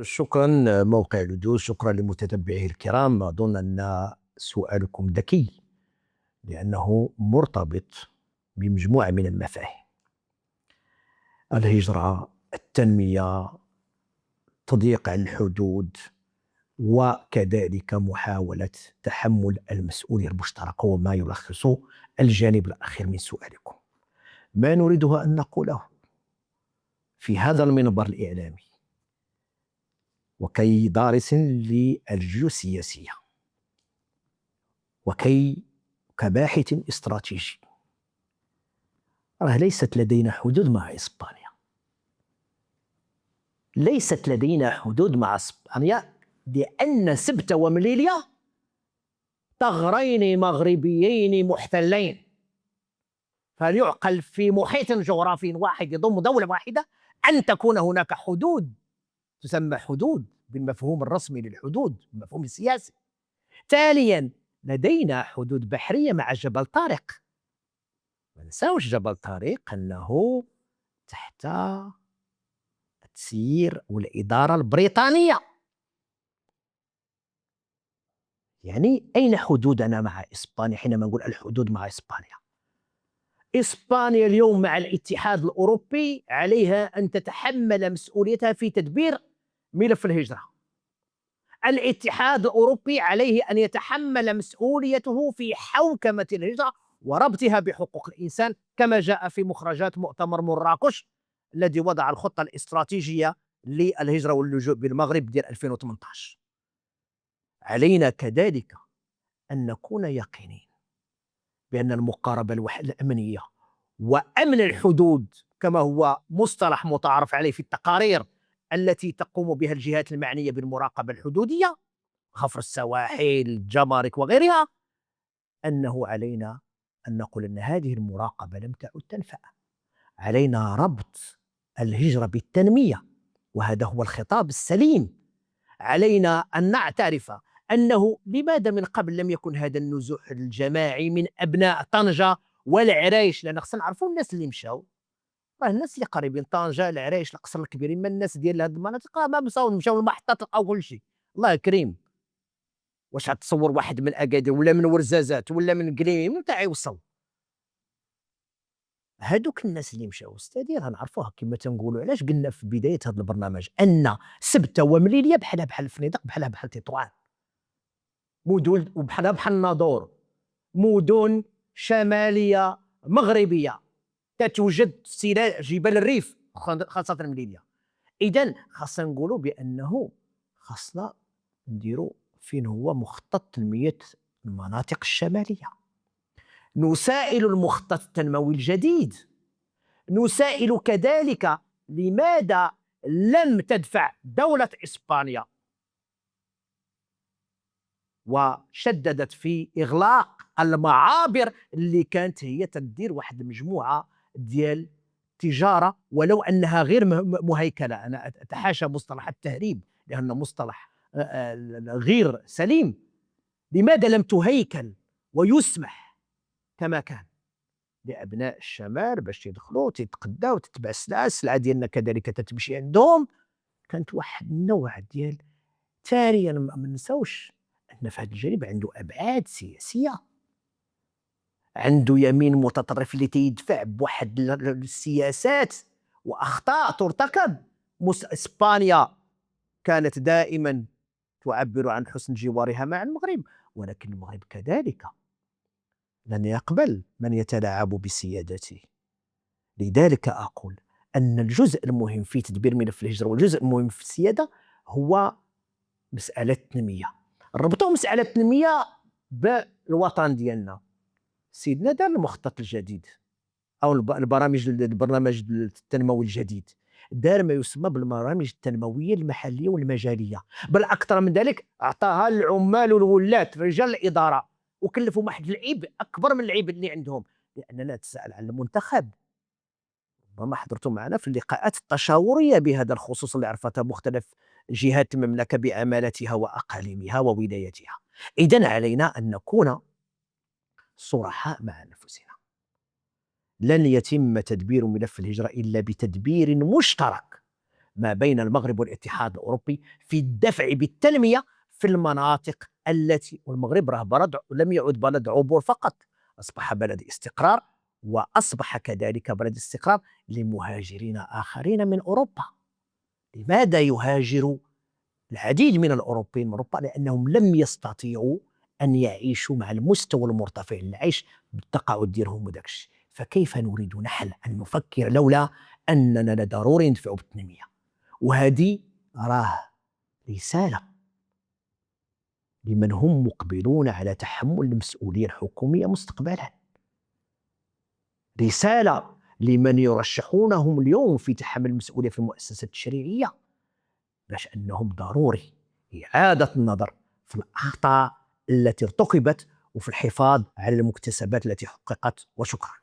شكرا موقع لدوس، شكرا لمتتبعيه الكرام. أظن أن سؤالكم ذكي لأنه مرتبط بمجموعة من المفاهيم: الهجرة، التنمية، تضييق الحدود، وكذلك محاولة تحمل المسؤولية المشتركة، وما يلخص الجانب الأخير من سؤالكم. ما نريدها أن نقوله في هذا المنبر الإعلامي وكي دارس للجيوسياسية كباحث استراتيجي، راه ليست لدينا حدود مع إسبانيا. ليست لدينا حدود مع إسبانيا لأن سبتة ومليليا ثغرين مغربيين محتلين، فليعقل في محيط جغرافي واحد يضم دولة واحدة أن تكون هناك حدود تسمى حدود بالمفهوم الرسمي للحدود، بالمفهوم السياسي. تاليا لدينا حدود بحرية مع جبل طارق. ما نساوش جبل طارق أنه تحت التسيير والإدارة البريطانية. يعني أين حدودنا مع إسبانيا حينما نقول الحدود مع إسبانيا؟ إسبانيا اليوم مع الاتحاد الأوروبي عليها أن تتحمل مسؤوليتها في تدبير ملف الهجرة. الاتحاد الأوروبي عليه أن يتحمل مسؤوليته في حوكمة الهجرة وربطها بحقوق الإنسان، كما جاء في مخرجات مؤتمر مراكش الذي وضع الخطة الاستراتيجية للهجرة واللجوء بالمغرب ديال 2018. علينا كذلك أن نكون يقينين بأن المقاربة الأمنية وأمن الحدود، كما هو مصطلح متعارف عليه في التقارير التي تقوم بها الجهات المعنية بالمراقبة الحدودية، خفر السواحل، الجمارك وغيرها، أنه علينا أن نقول أن هذه المراقبة لم تعد تنفع. علينا ربط الهجرة بالتنمية، وهذا هو الخطاب السليم. علينا أن نعترف أنه لماذا من قبل لم يكن هذا النزوح الجماعي من أبناء طنجة والعريش، لأن خصنا نعرفوا الناس اللي مشاو، راه الناس اللي قريبين طنجة العريش القصر الكبير، ما الناس ديال هذه المناطق ما مشاو المحطات لقاو كل شيء. الله كريم، واش غتصور واحد من اكادير ولا من ورزازات ولا من قليم من تاع يوصل؟ هذوك الناس اللي مشاو استاذي راه نعرفوها كما تنقولوا. علاش قلنا في بدايه هذا البرنامج ان سبته ومليليه بحالها بحال الفنيدق، بحالها بحال تطوان، مدن وبحالها بحال الناظور، مدن شماليه مغربيه تتوجد سلال جبال الريف، خاصه المليليه. اذا خاصنا نقولوا بانه خاصنا نديروا فين هو مخطط تنميه المناطق الشماليه. نسائل المخطط التنموي الجديد، نسائل كذلك لماذا لم تدفع دولة إسبانيا وشددت في إغلاق المعابر اللي كانت هي تدير واحد المجموعة ديال تجارة ولو أنها غير مهيكلة. أنا أتحاشى مصطلح التهريب لأنه مصطلح غير سليم. لماذا لم تهيكل ويسمح كما كان لابناء الشمال باش يدخلوا تيتقداو تتبع السلعه ديالنا كذلك تتمشي عندهم؟ كانت واحد النوع ديال. ثانيا ما ننساوش ان في هذا الجانب عنده ابعاد سياسيه، عنده يمين متطرف اللي تيدفع بواحد السياسات واخطاء ترتكب. اسبانيا كانت دائما تعبر عن حسن جوارها مع المغرب، ولكن المغرب كذلك لن يقبل من يتلاعب بسيادته. لذلك أقول أن الجزء المهم في تدبير ملف الهجرة والجزء المهم في السيادة هو مسألة التنمية. ربطوا مسألة التنمية بالوطن ديالنا. سيدنا دار المخطط الجديد أو البرنامج التنموي الجديد، دار ما يسمى بالبرامج التنموية المحلية والمجالية، بل أكثر من ذلك أعطاها للعمال والولاة رجال الإدارة، وكلفوا واحد العيب أكبر من العيب اللي عندهم. لأن لا تسأل عن المنتخب، ربما حضرتم معنا في اللقاءات التشاورية بهذا الخصوص اللي عرفتها مختلف جهات المملكة بعمالتها وأقاليمها وولايتها. إذن علينا أن نكون صرحاء مع أنفسنا. لن يتم تدبير ملف الهجرة إلا بتدبير مشترك ما بين المغرب والاتحاد الأوروبي في الدفع بالتنمية في المناطق التي، والمغرب راه بلد لم يعد بلد عبور فقط، أصبح بلد استقرار، وأصبح كذلك بلد استقرار لمهاجرين آخرين من أوروبا. لماذا يهاجر العديد من الأوروبيين من أوروبا؟ لأنهم لم يستطيعوا أن يعيشوا مع المستوى المرتفع للعيش بالتقاعد ديالهم وداك الشيء. فكيف نريد نحن أن نفكر لولا أننا ضروري ندفعوا بالتنمية؟ وهذه راه رسالة لمن هم مقبلون على تحمل المسؤولية الحكومية مستقبلا، رسالة لمن يرشحونهم اليوم في تحمل المسؤولية في المؤسسات التشريعية، باش أنهم ضروري إعادة النظر في الأخطاء التي ارتكبت وفي الحفاظ على المكتسبات التي حققت. وشكرا.